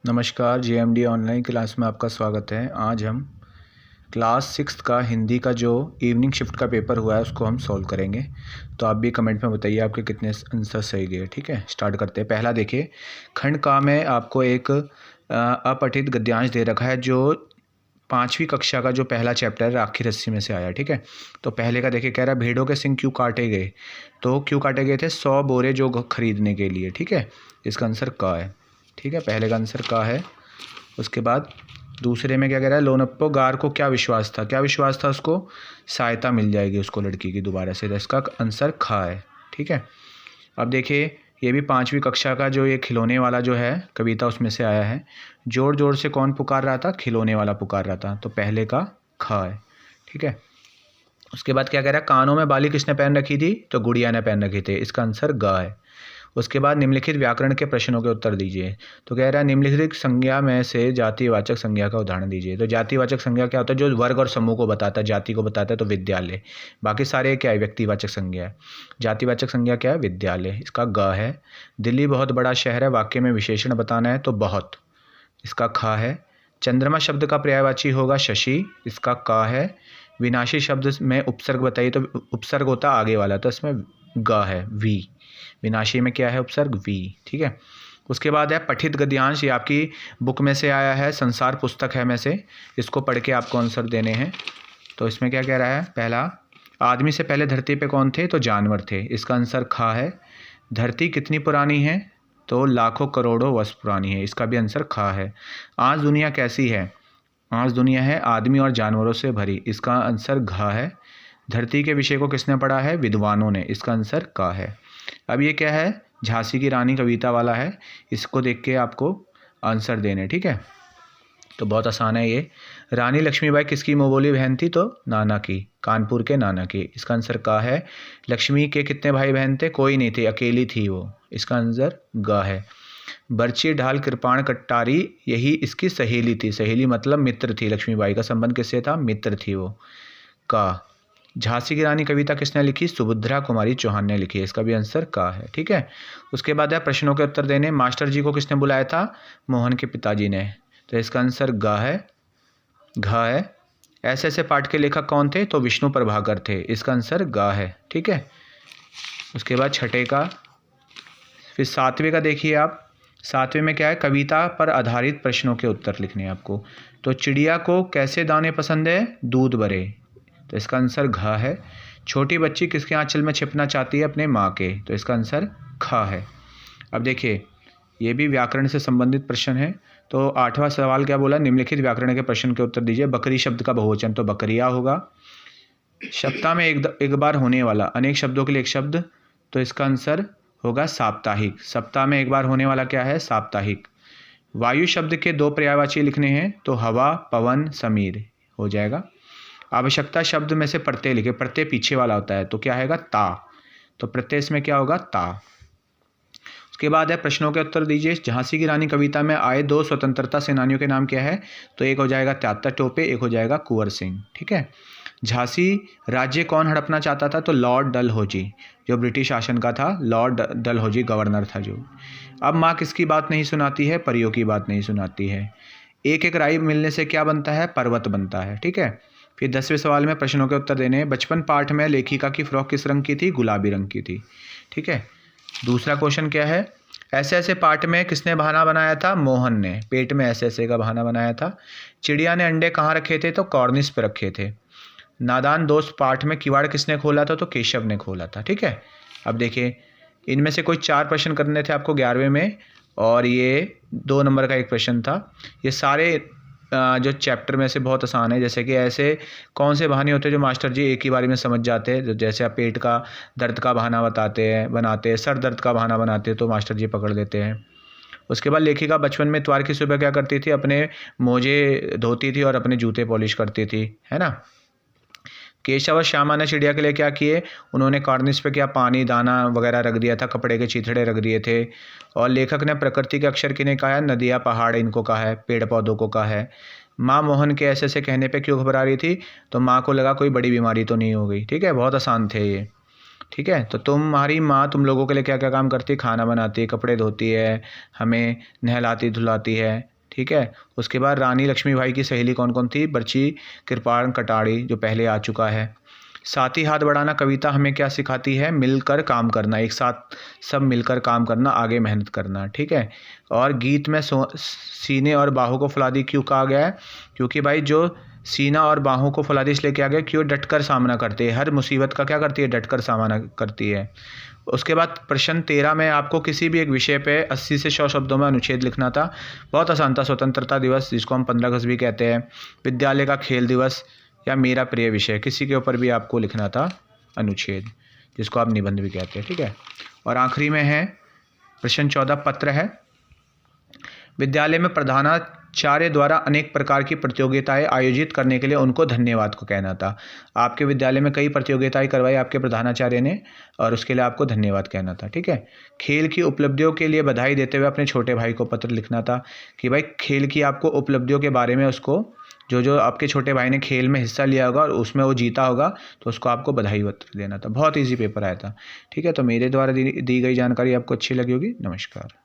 नमस्कार, JMD online class में आपका स्वागत है। आज हम क्लास 6 का हिंदी का जो इवनिंग शिफ्ट का पेपर हुआ है उसको हम सॉल्व करेंगे। तो आप भी कमेंट में बताइए आपके कितने आंसर सही गए। ठीक है, स्टार्ट करते हैं। पहला देखिए, खंड का में आपको एक अपठित गद्यांश दे रखा है जो 5वीं कक्षा का जो पहला चैप्टर है राखी रस्सी में से आया। ठीक है, तो पहले का देखिए, कह रहा है भेड़ों के सिंग क्यों काटे गए। तो क्यों काटे गए थे? 100 बोरे जो खरीदने के लिए। ठीक है, इसका आंसर का है। ठीक है, पहले का आंसर का है। उसके बाद दूसरे में क्या कह रहा है, लोनप्पो गार को क्या विश्वास था? क्या विश्वास था उसको? सहायता मिल जाएगी उसको लड़की की दोबारा से। तो इसका आंसर खा है। ठीक है, अब देखिए, ये भी 5वीं कक्षा का जो ये खिलौने वाला जो है कविता उसमें से आया है। जोर जोर से कौन पुकार रहा था? खिलौने वाला पुकार रहा था। तो पहले का खा है। ठीक है, उसके बाद क्या कह रहा है, कानों में बाली किसने पहन रखी थी? तो गुड़िया ने पहन रखी थी। इसका आंसर गा है। उसके बाद निम्नलिखित व्याकरण के प्रश्नों के उत्तर दीजिए। तो कह रहा है निम्नलिखित संज्ञा में से जातिवाचक संज्ञा का उदाहरण दीजिए। तो जातिवाचक संज्ञा क्या होता है? जो वर्ग और समूह को बताता है, जाति को बताता है। तो विद्यालय। बाकी सारे क्या है? व्यक्तिवाचक संज्ञा है। जातिवाचक संज्ञा क्या है? विद्यालय। इसका ग है। दिल्ली बहुत बड़ा शहर है, वाक्य में विशेषण बताना है। तो बहुत। इसका खा है। चंद्रमा शब्द का पर्यायवाची होगा शशि। इसका का है। विनाशी शब्द में उपसर्ग बताइए। तो उपसर्ग होता है आगे वाला, तो इसमें ग है, वी। विनाशी में क्या है? उपसर्ग वी। ठीक है, उसके बाद है पठित गद्यांश। ये आपकी बुक में से आया है, संसार पुस्तक है में से। इसको पढ़ के आपको आंसर देने हैं। तो इसमें क्या कह रहा है? पहला, आदमी से पहले धरती पे कौन थे? तो जानवर थे। इसका आंसर खा है। धरती कितनी पुरानी है? तो लाखों करोड़ों वर्ष पुरानी है। इसका भी आंसर खा है। आज दुनिया कैसी है? आज दुनिया है आदमी और जानवरों से भरी। इसका आंसर घा है। धरती के विषय को किसने पढ़ा है? विद्वानों ने। इसका आंसर का है। अब ये क्या है? झांसी की रानी कविता वाला है। इसको देख के आपको आंसर देने। ठीक है, तो बहुत आसान है ये। रानी लक्ष्मीबाई किसकी मुँहबोली बहन थी? तो नाना की, कानपुर के नाना की। इसका आंसर का है। लक्ष्मी के कितने भाई बहन थे? कोई नहीं थे, अकेली थी वो। इसका आंसर गा है। बर्ची ढाल कृपाण कट्टारी, यही इसकी सहेली थी। सहेली मतलब मित्र थी। लक्ष्मीबाई का संबंध किससे था? मित्र थी वो। का। झांसी की रानी कविता किसने लिखी? सुभद्रा कुमारी चौहान ने लिखी है। इसका भी आंसर का है। ठीक है, उसके बाद है प्रश्नों के उत्तर देने। मास्टर जी को किसने बुलाया था? मोहन के पिताजी ने। तो इसका आंसर गा है, घा है। ऐसे पाठ के लेखक कौन थे? तो विष्णु प्रभाकर थे। इसका आंसर गा है। ठीक है, उसके बाद छठे का, फिर 7वें का देखिए आप। 7वें में क्या है? कविता पर आधारित प्रश्नों के उत्तर लिखने हैं आपको। तो चिड़िया को कैसे दाने पसंद है? दूध भरे। तो इसका आंसर घा है। छोटी बच्ची किसके आंचल में छिपना चाहती है? अपने माँ के। तो इसका आंसर खा है। अब देखिए, ये भी व्याकरण से संबंधित प्रश्न है। तो 8वां सवाल क्या बोला? निम्नलिखित व्याकरण के प्रश्न के उत्तर दीजिए। बकरी शब्द का बहुवचन तो बकरिया होगा। सप्ताह में एक बार होने वाला, अनेक शब्दों के लिए एक शब्द। तो इसका आंसर होगा साप्ताहिक। सप्ताह में एक बार होने वाला क्या है? साप्ताहिक। वायु शब्द के 2 पर्यायवाची लिखने हैं। तो हवा, पवन, समीर हो जाएगा। आवश्यकता शब्द में से प्रत्यय लिखे। प्रत्यय पीछे वाला होता है, तो क्या आएगा? ता। तो प्रत्यय इसमें क्या होगा? ता। उसके बाद है प्रश्नों के उत्तर दीजिए। झांसी की रानी कविता में आए 2 स्वतंत्रता सेनानियों के नाम क्या है? तो एक हो जाएगा त्यात्तर टोपे, एक हो जाएगा कुंवर सिंह। ठीक है, झांसी राज्य कौन हड़पना चाहता था? तो लॉर्ड डलहौजी, जो ब्रिटिश शासन का था। लॉर्ड डलहौजी गवर्नर था जो। अब माँ किसकी बात नहीं सुनाती है? परियों की बात नहीं सुनाती है। एक एक राई मिलने से क्या बनता है? पर्वत बनता है। ठीक है, फिर 10वें सवाल में प्रश्नों के उत्तर देने। बचपन पाठ में लेखिका की फ्रॉक किस रंग की थी? गुलाबी रंग की थी। ठीक है, दूसरा क्वेश्चन क्या है? ऐसे ऐसे पाठ में किसने बहाना बनाया था? मोहन ने। पेट में ऐसे ऐसे का बहाना बनाया था। चिड़िया ने अंडे कहाँ रखे थे? तो कॉर्निस पे रखे थे। नादान दोस्त पाठ में किवाड़ किसने खोला था? तो केशव ने खोला था। ठीक है, अब देखिए, इनमें से कोई 4 प्रश्न करने थे आपको 11वें में, और ये 2 नंबर का एक प्रश्न था। ये सारे जो चैप्टर में से बहुत आसान है। जैसे कि ऐसे कौन से बहाने होते हैं जो मास्टर जी एक ही बारी में समझ जाते हैं? जैसे आप पेट का दर्द का बहाना बनाते हैं, सर दर्द का बहाना बनाते हैं, तो मास्टर जी पकड़ लेते हैं। उसके बाद लेखिका बचपन में इतवार की सुबह क्या करती थी? अपने मोजे धोती थी और अपने जूते पॉलिश करती थी, है ना। केशव और श्यामा ने चिड़िया के लिए क्या किए? उन्होंने कॉर्निस पे क्या पानी दाना वगैरह रख दिया था, कपड़े के चीथड़े रख दिए थे। और लेखक ने प्रकृति के अक्षर किन्हें कहा है? नदियाँ, पहाड़ इनको कहा है, पेड़ पौधों को कहा है। माँ मोहन के ऐसे ऐसे कहने पे क्यों घबरा रही थी? तो माँ को लगा कोई बड़ी बीमारी तो नहीं हो गई। ठीक है, बहुत आसान थे ये। ठीक है, तो तुम्हारी माँ तुम लोगों के लिए क्या क्या काम करती है? खाना बनाती है, कपड़े धोती है, हमें नहलाती धुलाती है, ठीक है। उसके बाद रानी लक्ष्मीबाई की सहेली कौन कौन थी? बर्ची कृपाण कटाड़ी, जो पहले आ चुका है। साथ ही हाथ बढ़ाना कविता हमें क्या सिखाती है? मिलकर काम करना, एक साथ सब मिलकर काम करना, आगे मेहनत करना, ठीक है। और गीत में सीने और बाहों को फुला दी क्यों कहा गया है? क्योंकि भाई जो सीना और बाहों को फुला दी इसलिए क्या गया? क्यों डटकर सामना करती है, हर मुसीबत का क्या करती है? डटकर सामना करती है। उसके बाद प्रश्न 13 में आपको किसी भी एक विषय पे 80 से 100 शब्दों में अनुच्छेद लिखना था। बहुत आसान था। स्वतंत्रता दिवस, जिसको हम 15 अगस्त भी कहते हैं, विद्यालय का खेल दिवस, या मेरा प्रिय विषय, किसी के ऊपर भी आपको लिखना था अनुच्छेद, जिसको आप निबंध भी कहते हैं, ठीक है। और आखिरी में है प्रश्न 14 पत्र है। विद्यालय में प्रधानाचार्य द्वारा अनेक प्रकार की प्रतियोगिताएं आयोजित करने के लिए उनको धन्यवाद को कहना था। आपके विद्यालय में कई प्रतियोगिताएं करवाई आपके प्रधानाचार्य ने, और उसके लिए आपको धन्यवाद कहना था, ठीक है। खेल की उपलब्धियों के लिए बधाई देते हुए अपने छोटे भाई को पत्र लिखना था कि भाई खेल की आपको उपलब्धियों के बारे में उसको, जो आपके छोटे भाई ने खेल में हिस्सा लिया होगा और उसमें वो जीता होगा, तो उसको आपको बधाई पत्र देना था। बहुत ईजी पेपर आया था, ठीक है। तो मेरे द्वारा दी गई जानकारी आपको अच्छी लगी होगी। नमस्कार।